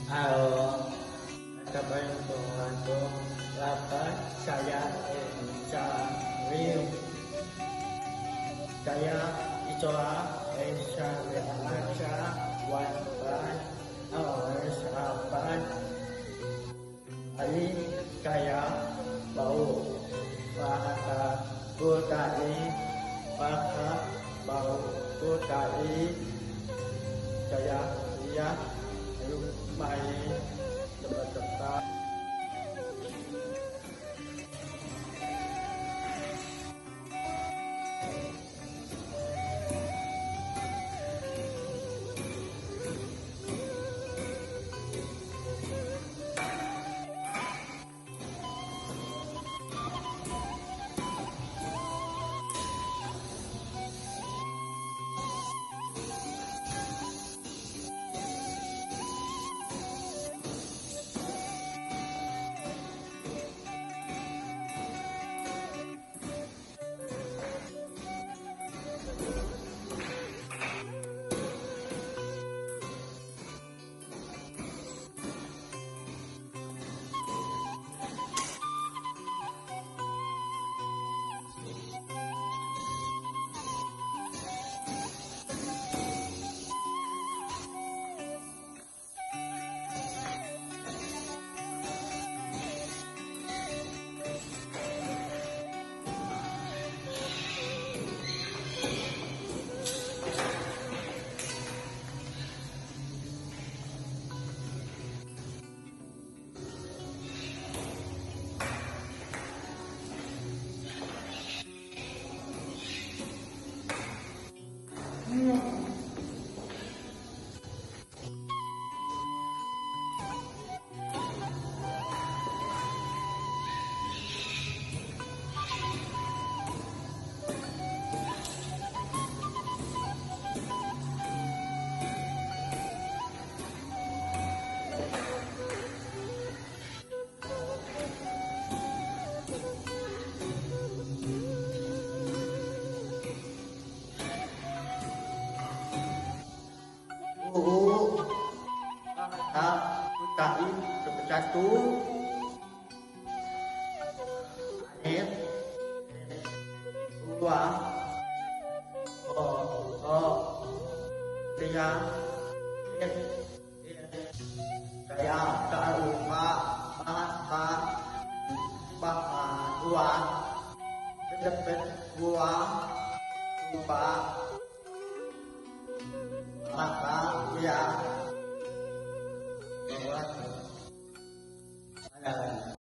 Halo, Assalamualaikum saya Insya Riu. Saya Icoa Insya Riaca Wanpan Sahabat Ali Kaya Bau Bahasa Kutari Bahasa Bau Kutari Saya lihat baik tetap Putai Sepecatu Anit Dua Tiga Saya Karupa Mata Dua Sedepet Dua Lupa Maka Ya Ada lagi.